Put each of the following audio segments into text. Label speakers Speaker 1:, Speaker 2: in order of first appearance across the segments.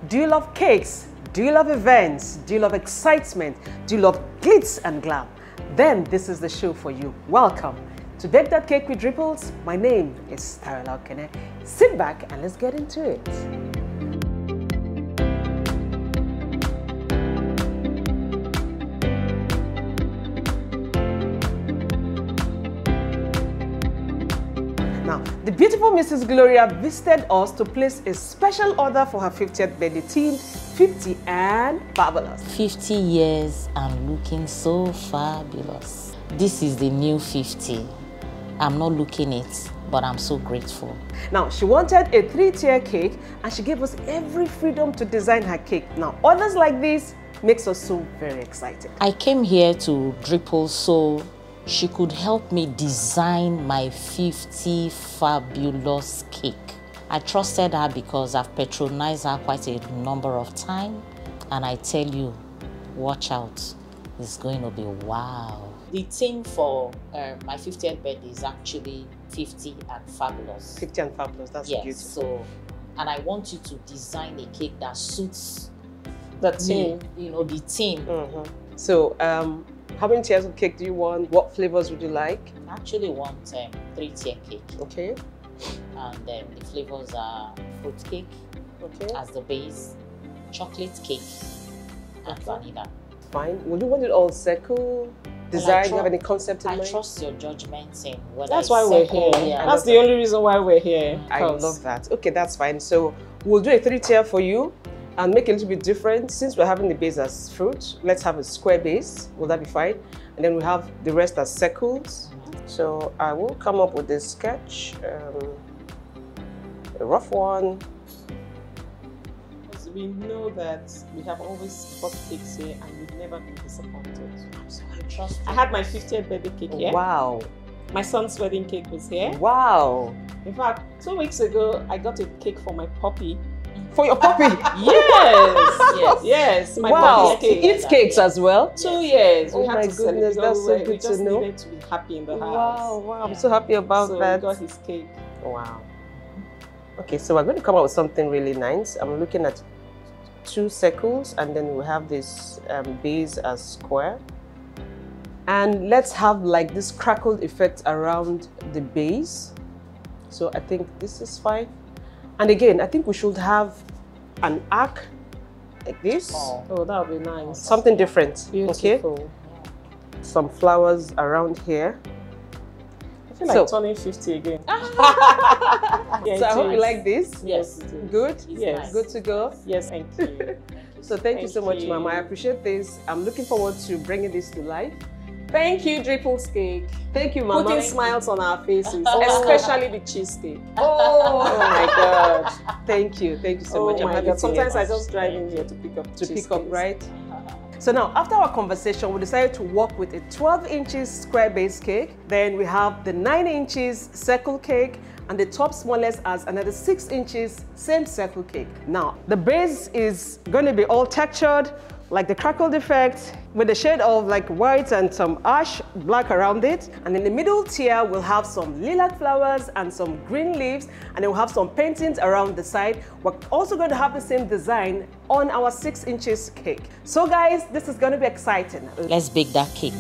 Speaker 1: Do you love cakes? Do you love events? Do you love excitement? Do you love glitz and glam? Then this is the show for you. Welcome to Bake That Cake with Dripples. My name is Tarala Okene. Sit back and let's get into it. Now, the beautiful Mrs. Gloria visited us to place a special order for her 50th birthday team, 50 and fabulous.
Speaker 2: 50 years and looking so fabulous. This is the new 50. I'm not looking it, but I'm so grateful.
Speaker 1: Now, she wanted a 3-tier cake and she gave us every freedom to design her cake. Now, orders like this makes us so very excited.
Speaker 2: I came here to Dripples so she could help me design my 50 fabulous cake. I trusted her because I've patronized her quite a number of times, and I tell you, watch out, it's going to be wow. The theme for my 50th birthday is actually 50 and fabulous.
Speaker 1: 50 and fabulous, that's beautiful.
Speaker 2: So, and I want you to design a cake that suits
Speaker 1: the theme.
Speaker 2: You know, the theme.
Speaker 1: So, how many tiers of cake do you want? What flavors would you like?
Speaker 2: I actually want 3-tier cake.
Speaker 1: Okay.
Speaker 2: And the flavors are fruit cake as the base, chocolate cake, and vanilla.
Speaker 1: Fine. Would you want it all circle design? Do you have any concept in mind?
Speaker 2: I trust your judgment in whether
Speaker 3: that's why we're here. That's the only reason why we're here.
Speaker 1: I love that. Okay, that's fine. So we'll do a 3-tier for you and make it a little bit different. Since we're having the base as fruit, let's have a square base. Will that be fine? And then we have the rest as circles. So I will come up with this sketch, a rough one.
Speaker 3: Because we know that we have always bought cakes here and we've never been disappointed. I had my 50th birthday cake here.
Speaker 1: Wow.
Speaker 3: My son's wedding cake was here.
Speaker 1: Wow.
Speaker 3: In fact, 2 weeks ago, I got a cake for my puppy.
Speaker 1: For your puppy?
Speaker 3: Yes, my
Speaker 1: wow.
Speaker 3: puppy
Speaker 1: Eats cakes as well?
Speaker 3: 2 years.
Speaker 1: Oh my goodness, that's so good to know.
Speaker 3: We just needed to be happy in the house.
Speaker 1: Wow, I'm so happy about that.
Speaker 3: So we got his cake.
Speaker 1: Wow. Okay, so we're going to come up with something really nice. I'm looking at 2 circles and then we have this base as square. And let's have like this crackled effect around the base. So I think this is fine. And again, I think we should have an arc like this.
Speaker 3: Oh, that would be nice.
Speaker 1: Something different.
Speaker 3: Beautiful.
Speaker 1: Okay. Some flowers around here.
Speaker 3: I feel like turning 50 again.
Speaker 1: So I hope you like this.
Speaker 3: Yes.
Speaker 1: Good?
Speaker 3: Yes.
Speaker 1: Nice. Good to go?
Speaker 3: Yes, thank you.
Speaker 1: So thank you so much, Mama. I appreciate this. I'm looking forward to bringing this to life.
Speaker 3: Thank you, Dripples Cake.
Speaker 1: Thank you, Mama.
Speaker 3: Putting smiles on our faces, especially the cheesecake.
Speaker 1: Oh
Speaker 3: my God.
Speaker 1: Thank you so much.
Speaker 3: I'm happy to sometimes I just drive in here to pick up
Speaker 1: right? So now, after our conversation, we decided to work with a 12 inches square base cake. Then we have the 9 inches circle cake, and the top smallest as another 6 inches, same circle cake. Now, the base is going to be all textured, like the crackled effect, with a shade of like white and some ash black around it. And in the middle tier, we'll have some lilac flowers and some green leaves, and then we'll have some paintings around the side. We're also going to have the same design on our 6 inches cake. So guys, this is going to be exciting.
Speaker 2: Let's bake that cake.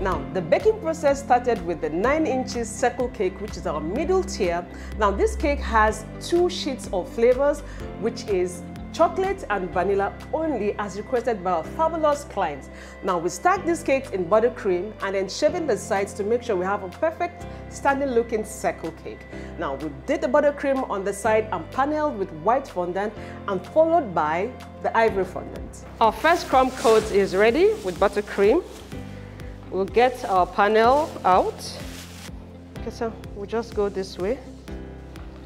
Speaker 1: Now, the baking process started with the 9 inches circle cake, which is our middle tier. Now, this cake has 2 sheets of flavors, which is chocolate and vanilla only, as requested by our fabulous clients. Now, we stack these cakes in buttercream and then shaving the sides to make sure we have a perfect standing looking circle cake. Now, we did the buttercream on the side and paneled with white fondant and followed by the ivory fondant. Our first crumb coat is ready with buttercream. We'll get our panel out. Okay, so we'll just go this way.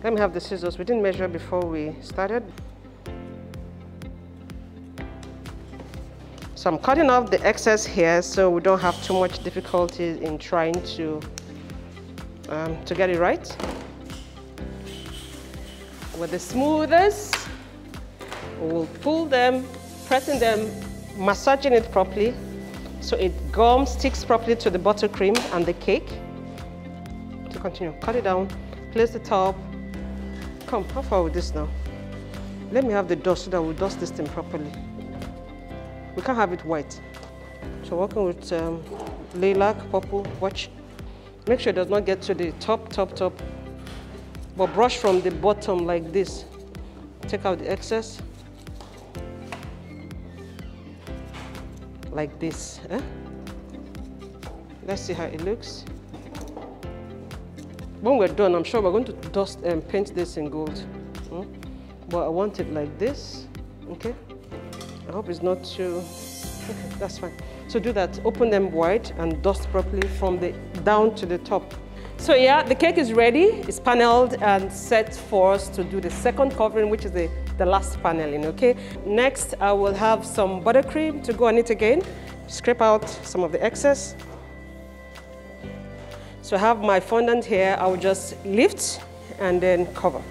Speaker 1: Let me have the scissors. We didn't measure before we started. So I'm cutting off the excess here so we don't have too much difficulty in trying to get it right. With the smoothers, we'll pull them, pressing them, massaging it properly so it sticks properly to the buttercream and the cake. To continue, cut it down, place the top. Come, how far with this now? Let me have the dust so that we'll dust this thing properly. We can't have it white. So working with lilac, purple, watch. Make sure it does not get to the top. But brush from the bottom like this. Take out the excess. Like this. Let's see how it looks. When we're done, I'm sure we're going to dust and paint this in gold. But I want it like this. Okay. I hope it's not too... Okay, that's fine. So do that. Open them wide and dust properly from the down to the top. So yeah, the cake is ready. It's paneled and set for us to do the second covering, which is the last paneling, okay? Next, I will have some buttercream to go on it again. Scrape out some of the excess. So I have my fondant here. I will just lift and then cover.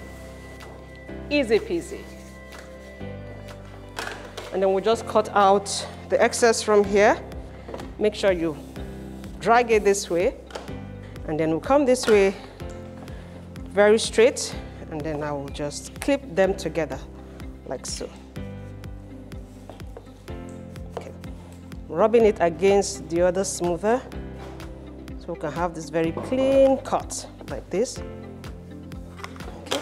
Speaker 1: Easy peasy. And then we'll just cut out the excess from here. Make sure you drag it this way. And then we'll come this way, very straight. And then I will just clip them together, like so. Okay. Rubbing it against the other smoother. So we can have this very clean cut, like this. Okay.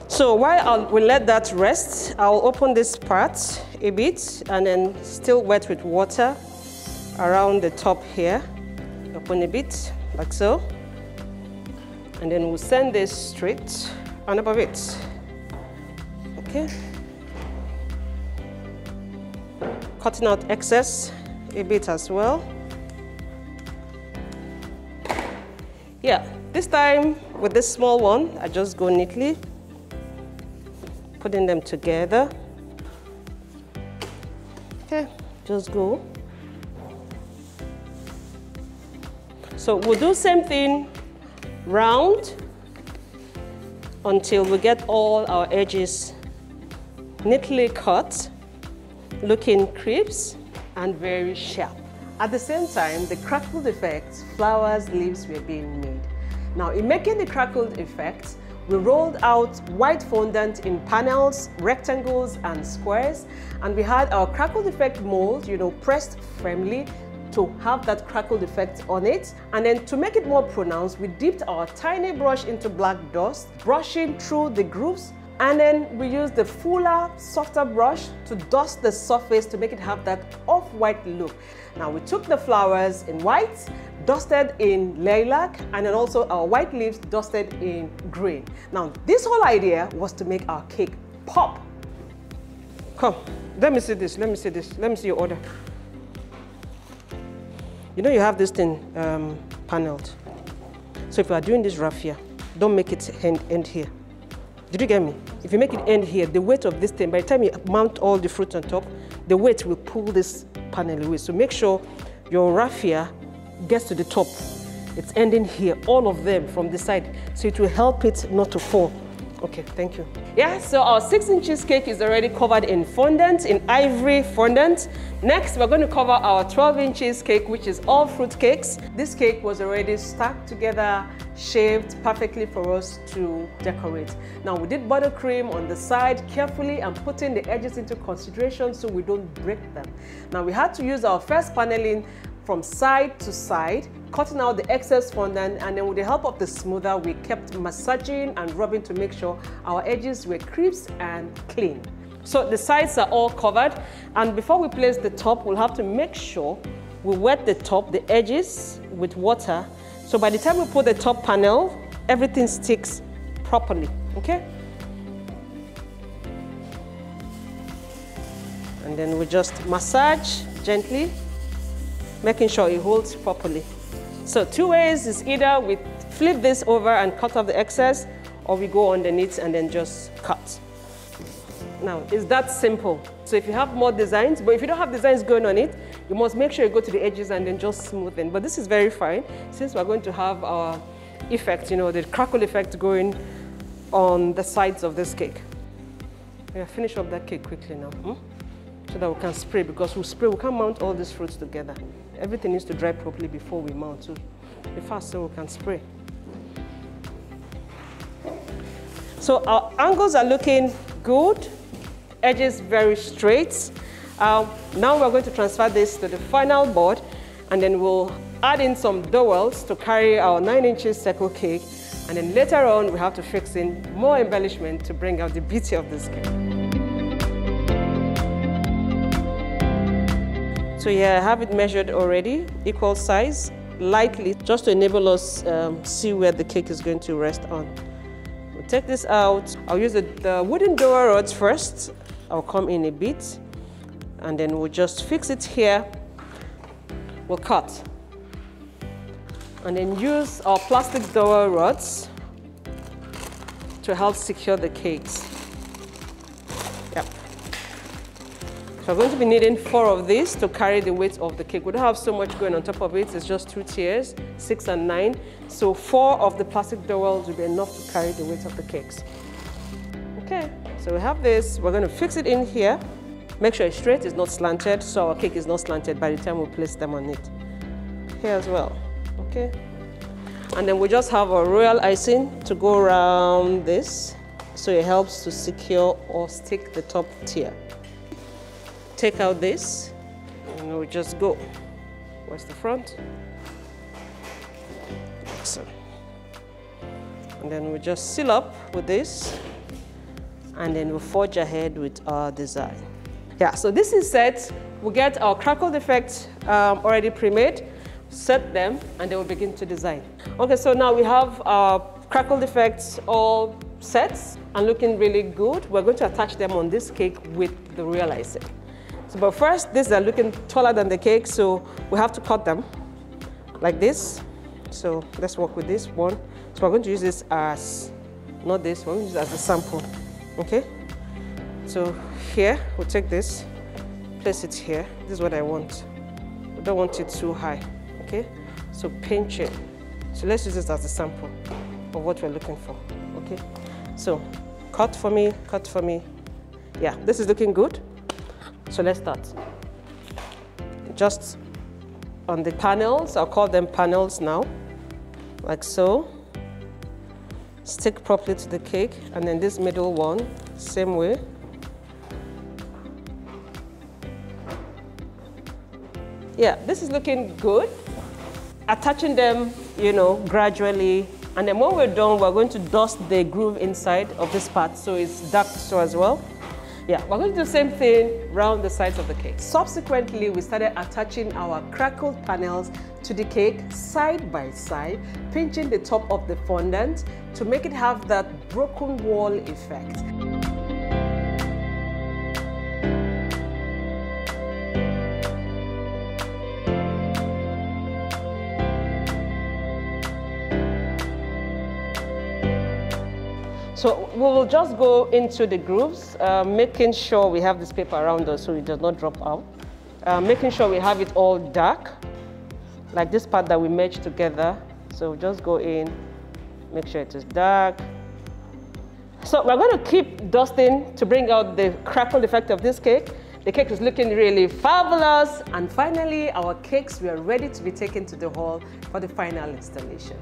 Speaker 1: So while we'll let that rest, I'll open this part a bit and then still wet with water around the top here. Open a bit, like so. And then we'll send this straight on above it. Okay. Cutting out excess a bit as well. Yeah, this time with this small one, I just go neatly, putting them together. Okay, just go. So we'll do same thing round until we get all our edges neatly cut, looking crisp and very sharp. At the same time, the crackled effect, flowers, leaves were being made. Now, in making the crackled effect, we rolled out white fondant in panels, rectangles, and squares, and we had our crackled effect mold, pressed firmly to have that crackled effect on it. And then to make it more pronounced, we dipped our tiny brush into black dust, brushing through the grooves. And then we used the fuller, softer brush to dust the surface to make it have that off-white look. Now we took the flowers in white, dusted in lilac, and then also our white leaves dusted in green. Now this whole idea was to make our cake pop. Come, let me see this, let me see this, let me see your order. You have this thing paneled. So if you are doing this raffia, don't make it end here. Did you get me? If you make it end here, the weight of this thing, by the time you mount all the fruits on top, the weight will pull this panel away. So make sure your raffia gets to the top. It's ending here, all of them from the side. So it will help it not to fall. Okay, thank you. Yeah, so our 6 inches cake is already covered in fondant, in ivory fondant. Next, we're going to cover our 12 inches cake, which is all fruit cakes. This cake was already stacked together, shaped perfectly for us to decorate. Now, we did buttercream on the side carefully and putting the edges into consideration so we don't break them. Now, we had to use our first paneling from side to side, cutting out the excess fondant, and then with the help of the smoother, we kept massaging and rubbing to make sure our edges were crisp and clean. So the sides are all covered, and before we place the top, we'll have to make sure we wet the top, the edges, with water. So by the time we put the top panel, everything sticks properly, okay? And then we just massage gently, making sure it holds properly. So 2 ways is either we flip this over and cut off the excess, or we go underneath and then just cut. Now, it's that simple. So if you have more designs, but if you don't have designs going on it, you must make sure you go to the edges and then just smoothen. But this is very fine, since we're going to have our effect, the crackle effect going on the sides of this cake. Yeah, finish up that cake quickly now. So that we can spray, because we can't mount all these fruits together. Everything needs to dry properly before we mount. So be fast so we can spray. So our angles are looking good, edges very straight. Now we're going to transfer this to the final board, and then we'll add in some dowels to carry our 9 inches circle cake, and then later on we have to fix in more embellishment to bring out the beauty of this cake. So yeah, I have it measured already, equal size, lightly, just to enable us see where the cake is going to rest on. We'll take this out. I'll use the wooden dowel rods first. I'll come in a bit, and then we'll just fix it here. We'll cut. And then use our plastic dowel rods to help secure the cakes. Yep. So we're going to be needing 4 of these to carry the weight of the cake. We don't have so much going on top of it. It's just 2 tiers, 6 and 9. So 4 of the plastic dowels will be enough to carry the weight of the cakes. Okay, so we have this. We're going to fix it in here. Make sure it's straight, it's not slanted, so our cake is not slanted by the time we place them on it. Here as well. Okay, and then we just have a royal icing to go around this, so it helps to secure or stick the top tier. Take out this, and we just go. Where's the front? Excellent. And then we just seal up with this, and then we'll forge ahead with our design. Yeah, so this is set. We get our crackled effect already pre-made. Set them, and they will begin to design. Okay, so now we have our crackled effects all set and looking really good. We're going to attach them on this cake with the royal icing. So, but first, these are looking taller than the cake, so we have to cut them like this. So let's work with this one. So we're going to use this as, not this, we're going to use it as a sample. Okay. So here, we'll take this, place it here. This is what I want. We don't want it too high. Okay, so pinch it. So let's use this as a sample of what we're looking for. Okay, so cut for me, cut for me. Yeah, this is looking good. So let's start. Just on the panels, I'll call them panels now, like so. Stick properly to the cake, and then this middle one, same way. Yeah, this is looking good. Attaching them, you know, gradually. And then when we're done, we're going to dust the groove inside of this part so it's ducked so as well. Yeah, we're going to do the same thing around the sides of the cake. Subsequently, we started attaching our crackled panels to the cake side by side, pinching the top of the fondant to make it have that broken wall effect. So we will just go into the grooves, making sure we have this paper around us so it does not drop out. Making sure we have it all dark, like this part that we merged together. So just go in, make sure it is dark. So we're going to keep dusting to bring out the crackled effect of this cake. The cake is looking really fabulous. And finally, our cakes were ready to be taken to the hall for the final installation.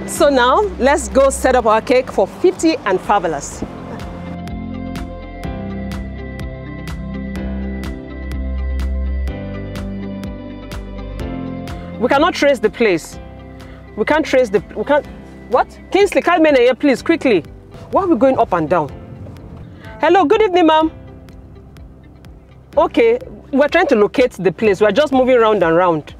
Speaker 1: So now, let's go set up our cake for 50 and fabulous. We cannot trace the place. We can't trace the, we can't, what? Kingsley, come in here, please, quickly. Why are we going up and down? Hello, good evening, ma'am. Okay, we're trying to locate the place. We're just moving round and round.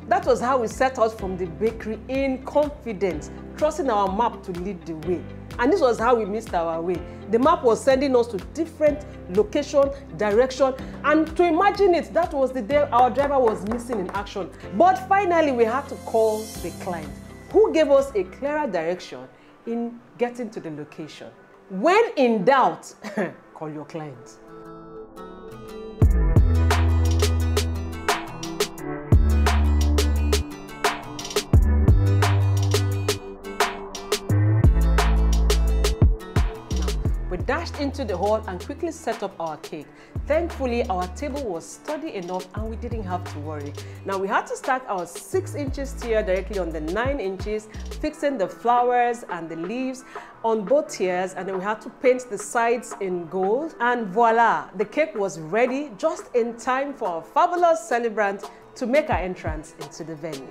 Speaker 1: That was how we set out from the bakery in confidence, trusting our map to lead the way. And this was how we missed our way. The map was sending us to different location, direction, and to imagine it, that was the day our driver was missing in action. But finally, we had to call the client, who gave us a clearer direction in getting to the location. When in doubt, call your client. We dashed into into the hall and quickly set up our cake. Thankfully, our table was sturdy enough and we didn't have to worry. Now we had to stack our 6 inches tier directly on the 9 inches, fixing the flowers and the leaves on both tiers, and then we had to paint the sides in gold. And voila, the cake was ready just in time for our fabulous celebrant to make her entrance into the venue.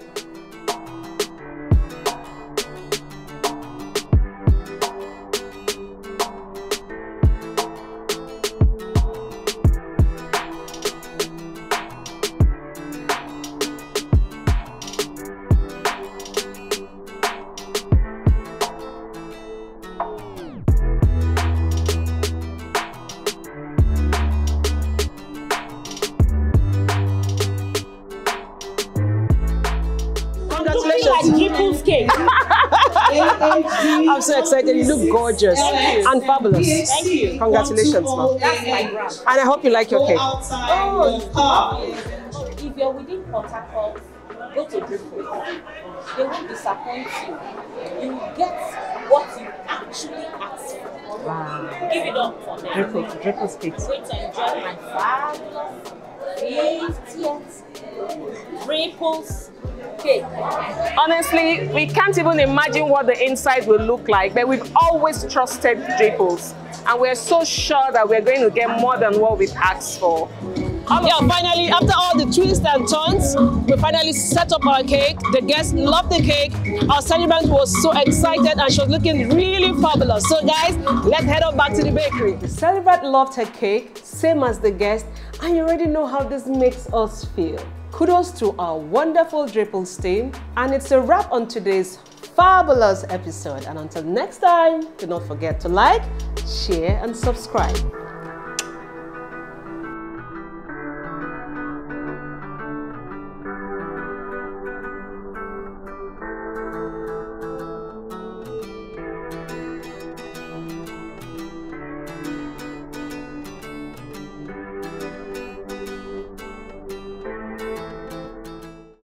Speaker 3: Like Dripples cake.
Speaker 1: I'm so excited. You look gorgeous and fabulous.
Speaker 3: Thank you.
Speaker 1: Congratulations, ma'am.
Speaker 3: That's my brand.
Speaker 1: And I hope you like your cake.
Speaker 2: If you're within Port Harcourt, go to Dripples. They won't disappoint you. You get what you actually asked for.
Speaker 1: Wow.
Speaker 2: Give it up for them.
Speaker 1: Dripples cakes.
Speaker 2: I'm going to enjoy my fabulous 50th Dripples cake.
Speaker 3: Honestly, we can't even imagine what the inside will look like, but we've always trusted Dripples, and we're so sure that we're going to get more than what we've asked for.
Speaker 1: Yeah, finally, after all the twists and turns, we finally set up our cake. The guests loved the cake. Our celebrant was so excited and she was looking really fabulous. So guys, let's head on back to the bakery. The celebrant loved her cake, same as the guest, and you already know how this makes us feel. Kudos to our wonderful Dripples team. And it's a wrap on today's fabulous episode. And until next time, do not forget to like, share, and subscribe.